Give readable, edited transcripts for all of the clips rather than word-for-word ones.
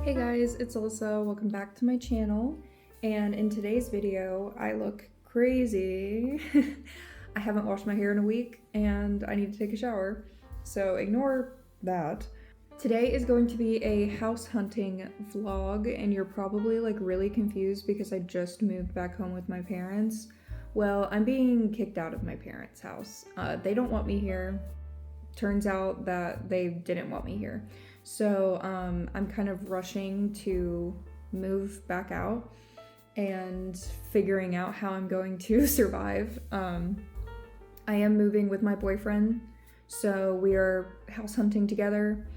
Hey guys, it's Alyssa. Welcome back to my channel. And in today's video, I look crazy. I haven't washed my hair in a week and I need to take a shower, so ignore that. Today is going to be a house hunting vlog, and you're probably like really confused because I just moved back home with my parents. Well, I'm being kicked out of my parents' house. They don't want me here. Turns out that they didn't want me here. So I'm kind of rushing to move back out and figuring out how I'm going to survive. I am moving with my boyfriend, so we are house hunting together,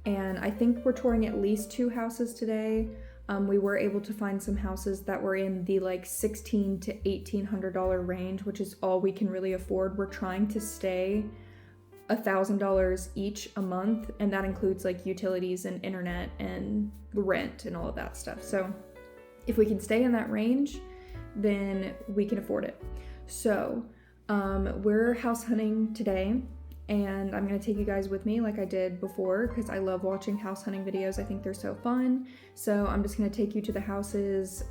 and I think we're touring at least 2 houses today. We were able to find some houses that were in the like $1,600 to $1,800 range, which is all we can really afford. We're trying to stay $1,000 each a month, and that includes like utilities and internet and rent and all of that stuff. So if we can stay in that range, then we can afford it. So we're house hunting today, and I'm gonna take you guys with me like I did before because I love watching house hunting videos. I think they're so fun. So I'm just gonna take you to the houses,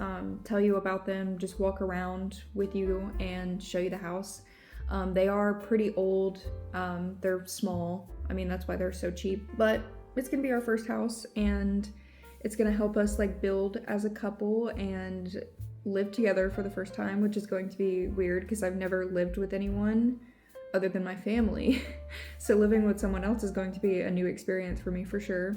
tell you about them, just walk around with you and show you the house. They are pretty old, they're small. I mean, that's why they're so cheap, but it's gonna be our first house, and it's gonna help us like build as a couple and live together for the first time, which is going to be weird because I've never lived with anyone other than my family. So living with someone else is going to be a new experience for me for sure.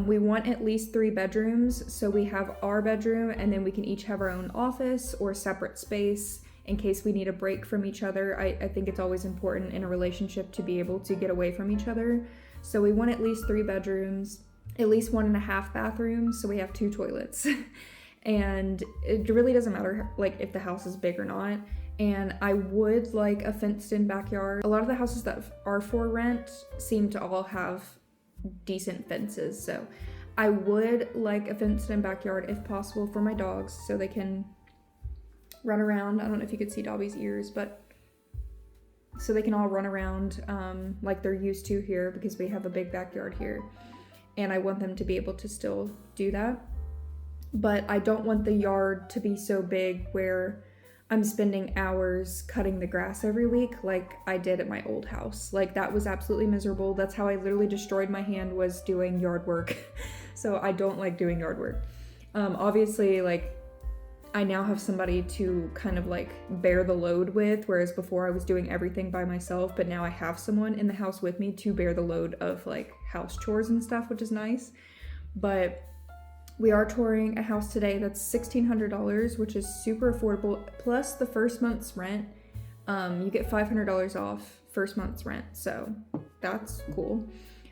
We want at least 3 bedrooms. So we have our bedroom, and then we can each have our own office or separate space in case we need a break from each other. I think it's always important in a relationship to be able to get away from each other. So we want at least 3 bedrooms, at least 1.5 bathrooms, so we have 2 toilets. And it really doesn't matter like if the house is big or not. And I would like a fenced-in backyard. A lot of the houses that are for rent seem to all have decent fences, so I would like a fenced-in backyard if possible for my dogs so they can run around. I don't know if you could see Dobby's ears, but so they can all run around like they're used to here because we have a big backyard here, and I want them to be able to still do that. But I don't want the yard to be so big where I'm spending hours cutting the grass every week like I did at my old house. Like that was absolutely miserable. That's how I literally destroyed my hand, was doing yard work. So I don't like doing yard work. Obviously, like I now have somebody to kind of like bear the load with, whereas before I was doing everything by myself, but now I have someone in the house with me to bear the load of like house chores and stuff, which is nice. But we are touring a house today that's $1,600, which is super affordable, plus the first month's rent. You get $500 off first month's rent, so that's cool.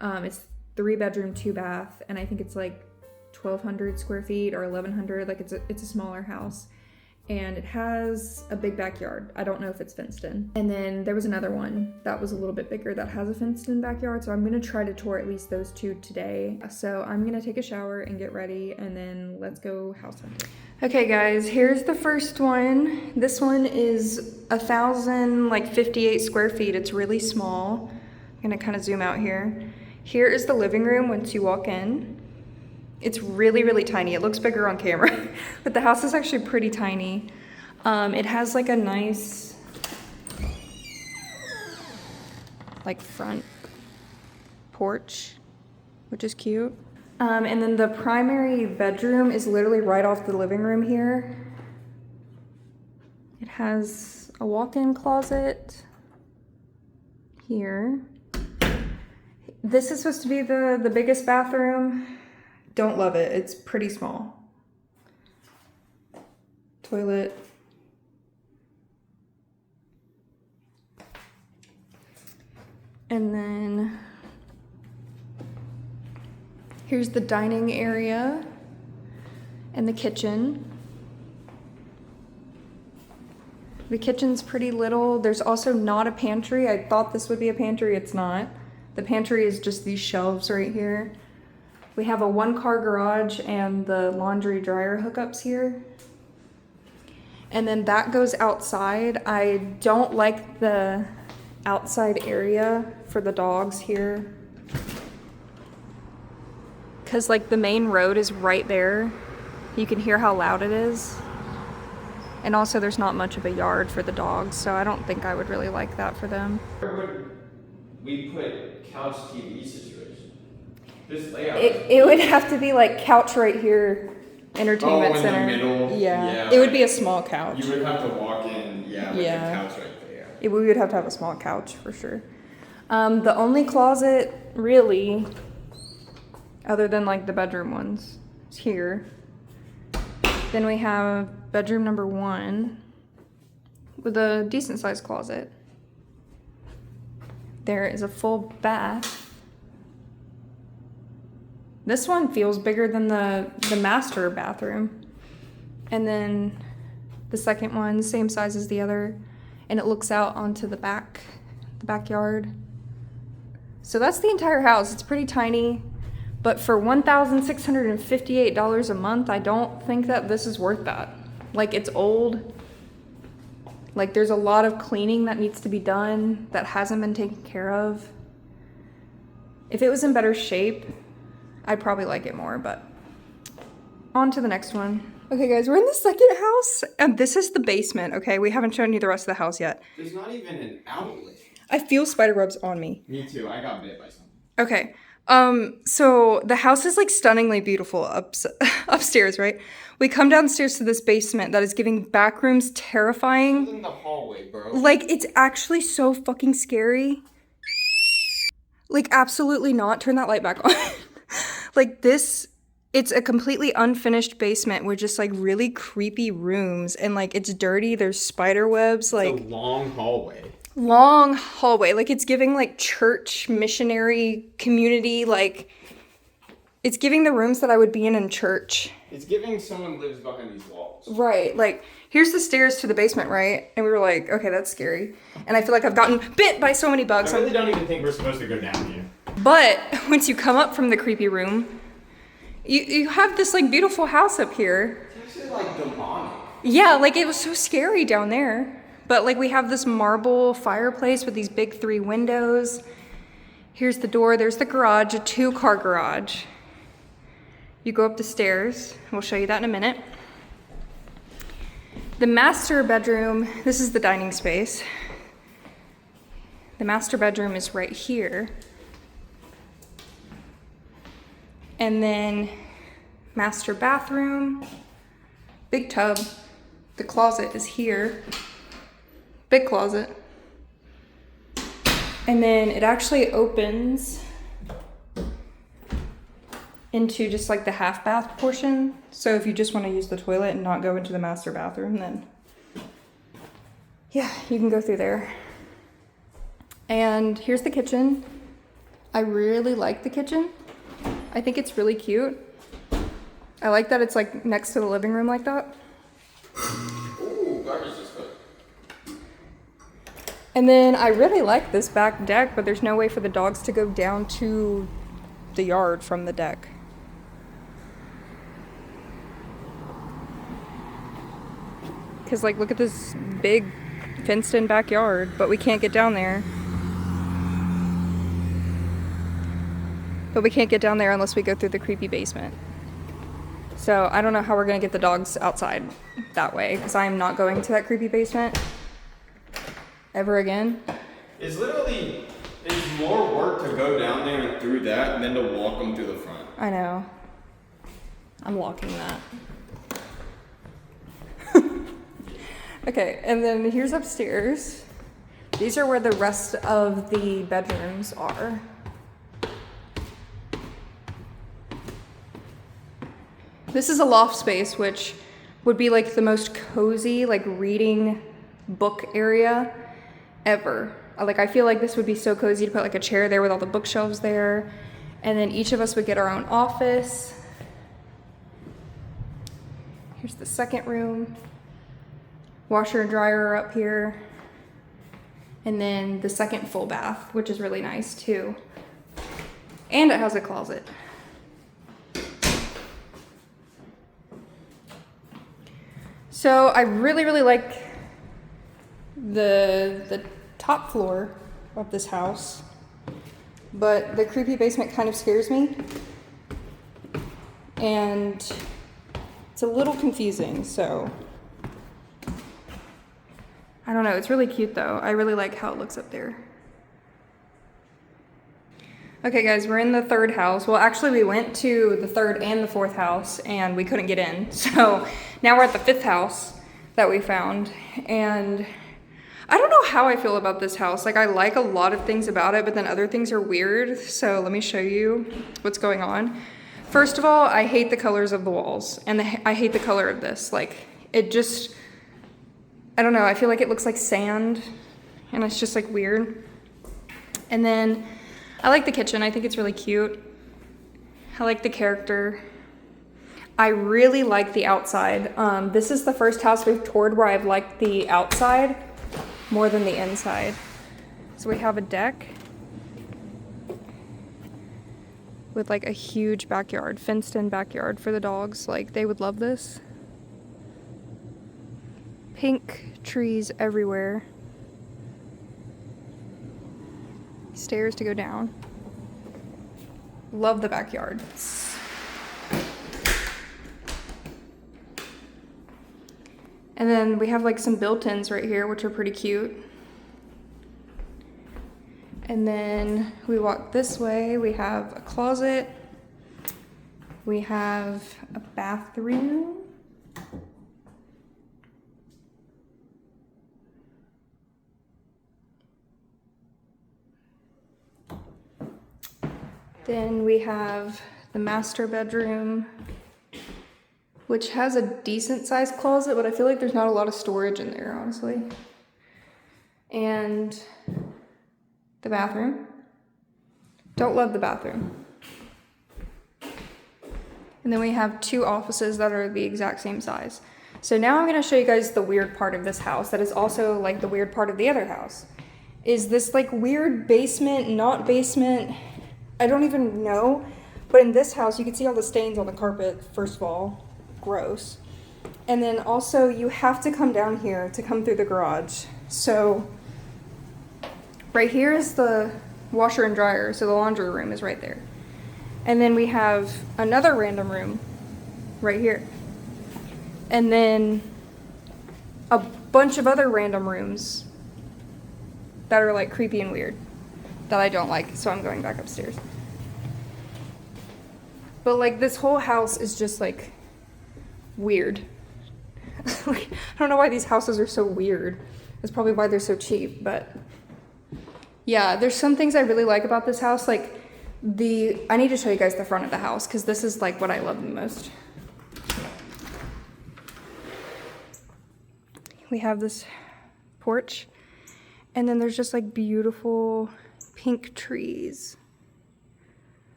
It's 3 bedroom, 2 bath, and I think it's like 1,200 square feet or 1,100, like it's a smaller house, and it has a big backyard. I don't know if it's fenced in. And then there was another one that was a little bit bigger that has a fenced in backyard, so I'm gonna try to tour at least those 2 today. So I'm gonna take a shower and get ready, and then let's go house hunting. Okay guys, here's the first one. This one is 1,058 square feet. It's really small. I'm gonna kind of zoom out here. Here is the living room once you walk in. It's really, really tiny. It looks bigger on camera, but the house is actually pretty tiny. It has like a nice, like front porch, which is cute. And then the primary bedroom is literally right off the living room here. It has a walk-in closet here. This is supposed to be the biggest bathroom. Don't love it. It's pretty small. Toilet. And then here's the dining area and the kitchen. The kitchen's pretty little. There's also not a pantry. I thought this would be a pantry. It's not. The pantry is just these shelves right here. We have a 1-car garage and the laundry dryer hookups here. And then that goes outside. I don't like the outside area for the dogs here because like the main road is right there. You can hear how loud it is. And also there's not much of a yard for the dogs, so I don't think I would really like that for them. Where would we put couch TV situation? This layout. It would have to be like couch right here, entertainment center. In the middle. Yeah. It would be a small couch. You would have to walk in, with a couch right there. We would have to have a small couch for sure. The only closet really, other than like the bedroom ones, is here. Then we have bedroom number 1 with a decent sized closet. There is a full bath. This one feels bigger than the master bathroom. And then the second one, same size as the other, and it looks out onto the backyard. So that's the entire house. It's pretty tiny, but for $1,658 a month, I don't think that this is worth that. Like, it's old. Like, there's a lot of cleaning that needs to be done that hasn't been taken care of. If it was in better shape, I'd probably like it more, but on to the next one. Okay guys, we're in the second house, and this is the basement, okay? We haven't shown you the rest of the house yet. There's not even an outlet. I feel spider webs on me. Me too, I got bit by something. Okay, so the house is like stunningly beautiful upstairs, right? We come downstairs to this basement that is giving back rooms terrifying. It's in the hallway, bro. Like, it's actually so fucking scary. Like, absolutely not. Turn that light back on. Like, this, it's a completely unfinished basement with just like really creepy rooms, and like it's dirty. There's spider webs. Like, it's a long hallway. Long hallway. Like, it's giving like church, missionary, community. Like, it's giving the rooms that I would be in church. It's giving someone lives behind these walls. Right. Like, here's the stairs to the basement, right? And we were like, okay, that's scary. And I feel like I've gotten bit by so many bugs. I really don't even think we're supposed to go down here. But once you come up from the creepy room, you have this like beautiful house up here. It's actually like demonic. Yeah, like it was so scary down there. But like we have this marble fireplace with these big 3 windows. Here's the door, there's the garage, a 2-car garage. You go up the stairs, we'll show you that in a minute. The master bedroom, this is the dining space. The master bedroom is right here. And then master bathroom, big tub. The closet is here, big closet. And then it actually opens into just like the half bath portion. So if you just want to use the toilet and not go into the master bathroom, then yeah, you can go through there. And here's the kitchen. I really like the kitchen. I think it's really cute. I like that it's like next to the living room like that. Ooh, garbage disposal. And then I really like this back deck, but there's no way for the dogs to go down to the yard from the deck. Cause like, look at this big fenced in backyard, but we can't get down there. But we can't get down there unless we go through the creepy basement. So I don't know how we're gonna get the dogs outside that way, because I am not going to that creepy basement ever again. It's more work to go down there and through that than to walk them to the front. I know. I'm locking that. Okay, and then here's upstairs. These are where the rest of the bedrooms are. This is a loft space, which would be like the most cozy, like reading book area ever. Like, I feel like this would be so cozy to put like a chair there with all the bookshelves there. And then each of us would get our own office. Here's the second room. Washer and dryer are up here. And then the second full bath, which is really nice too. And it has a closet. So I really, really like the top floor of this house, but the creepy basement kind of scares me. and it's a little confusing, so I don't know. It's really cute though. I really like how it looks up there. Okay guys, we're in the third house. Well, actually we went to the third and the fourth house and we couldn't get in. So now we're at the fifth house that we found. And I don't know how I feel about this house. Like I like a lot of things about it, but then other things are weird. So let me show you what's going on. First of all, I hate the colors of the walls and I hate the color of this. Like it just, I don't know. I feel like it looks like sand and it's just like weird. And then I like the kitchen. I think it's really cute. I like the character. I really like the outside. This is the first house we've toured where I've liked the outside more than the inside. So we have a deck with like a huge backyard, fenced in backyard for the dogs. Like they would love this. Pink trees everywhere. Stairs to go down. Love the backyard. And then we have like some built-ins right here, which are pretty cute. And then we walk this way, we have a closet. We have a bathroom. Then we have the master bedroom, which has a decent sized closet, but I feel like there's not a lot of storage in there, honestly. And the bathroom. Don't love the bathroom. And then we have two offices that are the exact same size. So now I'm gonna show you guys the weird part of this house that is also like the weird part of the other house. Is this like weird basement, not basement? I don't even know, but in this house, you can see all the stains on the carpet, first of all. Gross. And then also, you have to come down here to come through the garage. So, right here is the washer and dryer, so the laundry room is right there. And then we have another random room right here. And then a bunch of other random rooms that are like creepy and weird. That I don't like, so I'm going back upstairs. But like this whole house is just like weird. Like, I don't know why these houses are so weird. That's probably why they're so cheap, but yeah, there's some things I really like about this house. Like I need to show you guys the front of the house because this is like what I love the most. We have this porch and then there's just like beautiful pink trees.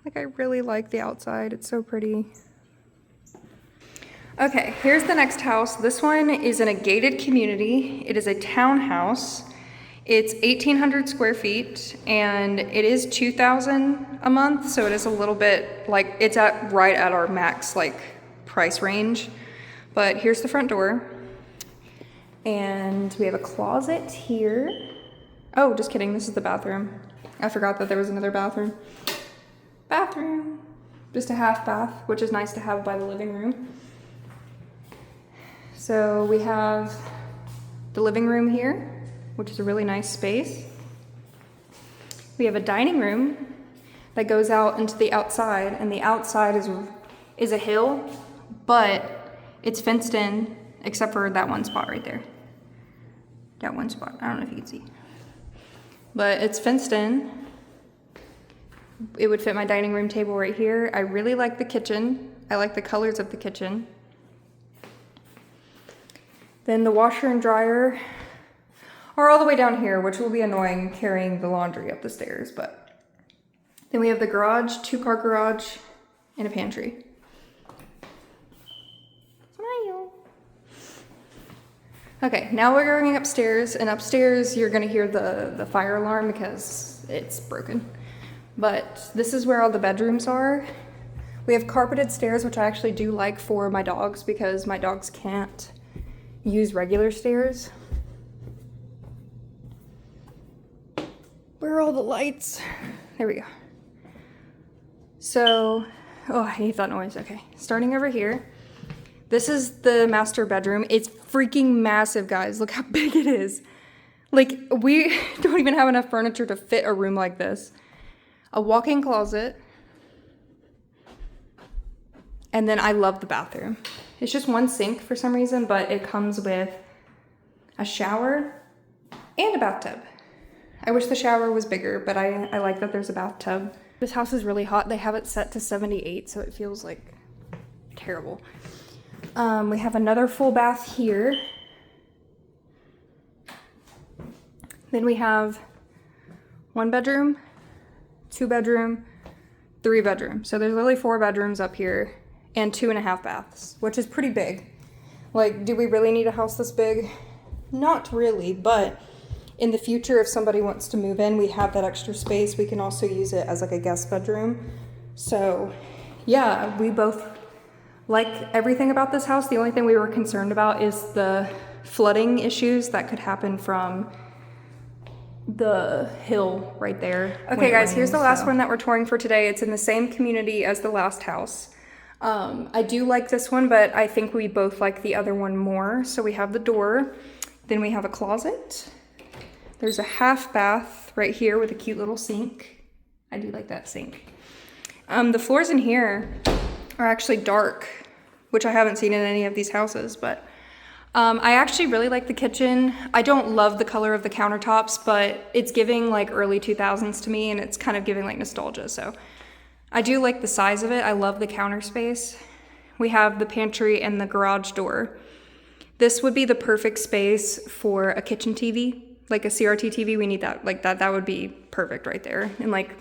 Like I really like the outside, it's so pretty. Okay, here's the next house. This one is in a gated community. It is a townhouse. It's 1,800 square feet and it is $2,000 a month. So it is a little bit like it's right at our max like price range. But here's the front door. And we have a closet here. Oh, just kidding, this is the bathroom. I forgot that there was another bathroom. Bathroom, just a half bath, which is nice to have by the living room. So we have the living room here, which is a really nice space. We have a dining room that goes out into the outside, and the outside is a hill, but it's fenced in, except for that one spot right there. That one spot, I don't know if you can see. But it's fenced in. It would fit my dining room table right here. I really like the kitchen. I like the colors of the kitchen. Then the washer and dryer are all the way down here, which will be annoying carrying the laundry up the stairs, but then we have the garage, 2-car garage, and a pantry. Smile. Okay, now we're going upstairs, and upstairs you're gonna hear the fire alarm because it's broken. But this is where all the bedrooms are. We have carpeted stairs, which I actually do like for my dogs because my dogs can't use regular stairs. Where are all the lights? There we go. So Oh, I hate that noise. Okay, starting over here. This is the master bedroom. It's freaking massive, guys. Look how big it is. Like, we don't even have enough furniture to fit a room like this. A walk-in closet. And then I love the bathroom. It's just one sink for some reason, but it comes with a shower and a bathtub. I wish the shower was bigger, but I like that there's a bathtub. This house is really hot. They have it set to 78, so it feels like terrible. We have another full bath here. Then we have 1 bedroom, 2 bedroom, 3 bedroom. So there's literally 4 bedrooms up here and 2.5 baths, which is pretty big. Like, do we really need a house this big? Not really, but in the future, if somebody wants to move in, we have that extra space. We can also use it as like a guest bedroom. So yeah, we both like everything about this house. The only thing we were concerned about is the flooding issues that could happen from the hill right there. Okay guys, here's the last one that we're touring for today. It's in the same community as the last house. I do like this one, but I think we both like the other one more. So we have the door, then we have a closet. There's a half bath right here with a cute little sink. I do like that sink. The floors in here are actually dark, which I haven't seen in any of these houses, but I actually really like the kitchen. I don't love the color of the countertops, but it's giving like early 2000s to me, and it's kind of giving like nostalgia, so I do like the size of it. I love the counter space. We have the pantry and the garage door. This would be the perfect space for a kitchen TV. Like a CRT TV, we need that. Like that would be perfect right there. In like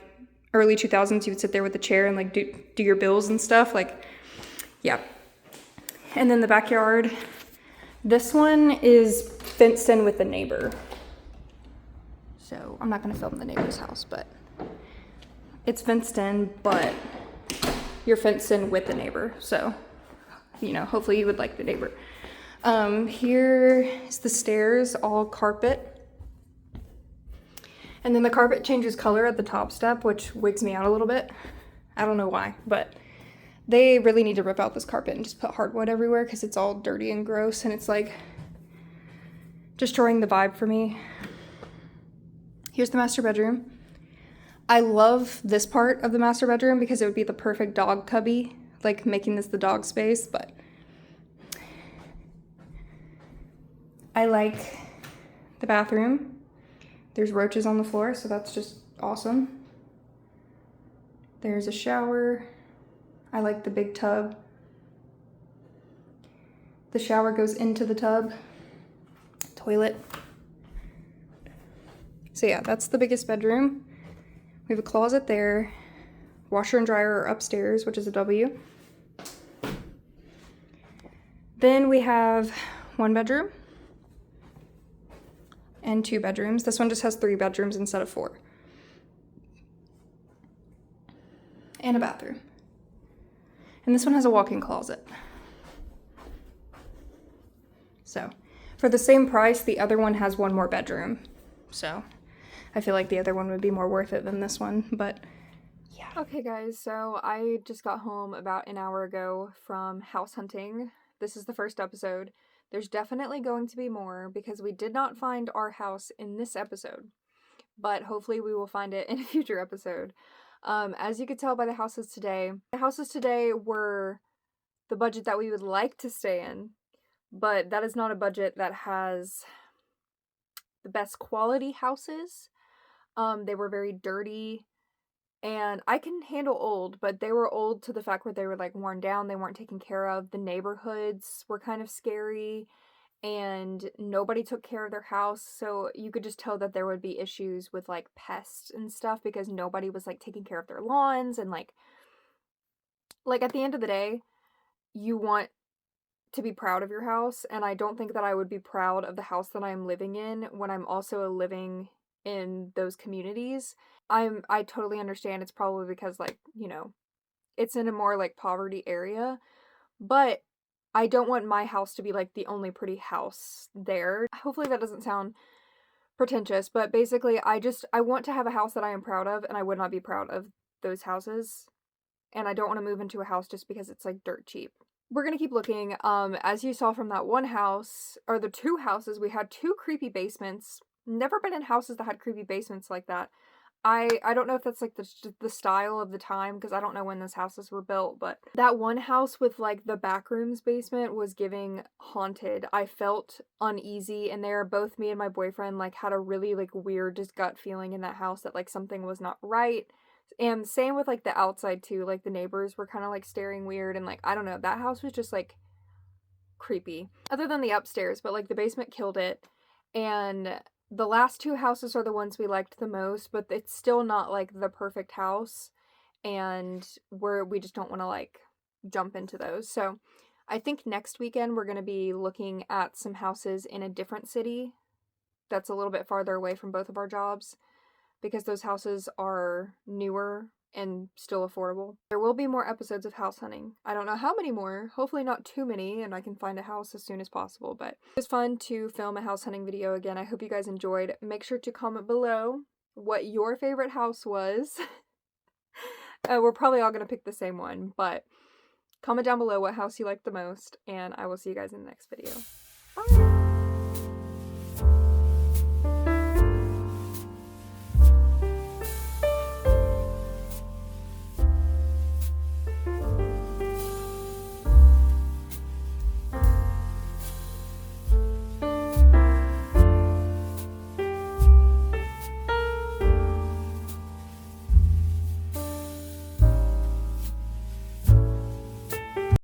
early 2000s, you would sit there with the chair and like do your bills and stuff. Like, yeah. And then the backyard. This one is fenced in with the neighbor. So I'm not gonna film the neighbor's house, but it's fenced in, but you're fenced in with the neighbor. So, you know, hopefully you would like the neighbor. Here is the stairs, all carpet. And then the carpet changes color at the top step, which wigs me out a little bit. I don't know why, but they really need to rip out this carpet and just put hardwood everywhere because it's all dirty and gross, and it's like destroying the vibe for me. Here's the master bedroom. I love this part of the master bedroom because it would be the perfect dog cubby, like making this the dog space, but I like the bathroom. There's roaches on the floor, so that's just awesome. There's a shower. I like the big tub. The shower goes into the tub. Toilet. So yeah, that's the biggest bedroom. We have a closet there. Washer and dryer are upstairs, which is a W. Then we have 1 bedroom and 2 bedrooms. This one just has 3 bedrooms instead of 4. And a bathroom. And this one has a walk-in closet. So, for the same price, the other one has 1 more bedroom. So, I feel like the other one would be more worth it than this one, but yeah. Okay guys, so I just got home about an hour ago from house hunting. This is the first episode. There's definitely going to be more because we did not find our house in this episode, but hopefully we will find it in a future episode. As you could tell by the houses today were the budget that we would like to stay in, but that is not a budget that has the best quality houses. They were very dirty, and I can handle old, but they were old to the fact where they were like worn down, they weren't taken care of, the neighborhoods were kind of scary, and nobody took care of their house, so you could just tell that there would be issues with like pests and stuff because nobody was like taking care of their lawns, and like at the end of the day, you want to be proud of your house, and I don't think that I would be proud of the house that I'm living in when I'm also living in those communities. I totally understand it's probably because, like, you know, it's in a more like poverty area, but I don't want my house to be like the only pretty house there. Hopefully that doesn't sound pretentious, but basically I want to have a house that I am proud of, and I would not be proud of those houses and I don't want to move into a house just because it's like dirt cheap. We're gonna keep looking. As you saw from that one house, or the two houses, we had two creepy basements. Never been in houses that had creepy basements like that. I don't know if that's like the style of the time, because I don't know when those houses were built, but that one house with like the back rooms basement was giving haunted. I felt uneasy in there. Both me and my boyfriend like had a really like weird just gut feeling in that house that like something was not right. And same with like the outside too. Like the neighbors were kind of like staring weird, and like I don't know, that house was just like creepy. Other than the upstairs, but like the basement killed it. And the last two houses are the ones we liked the most, but it's still not like the perfect house, and we just don't want to like jump into those. So I think next weekend we're going to be looking at some houses in a different city that's a little bit farther away from both of our jobs, because those houses are newer and still affordable. There will be more episodes of house hunting. I don't know how many more, hopefully not too many, and I can find a house as soon as possible, but it was fun to film a house hunting video again. I hope you guys enjoyed. Make sure to comment below what your favorite house was. We're probably all gonna pick the same one, but comment down below what house you liked the most, and I will see you guys in the next video.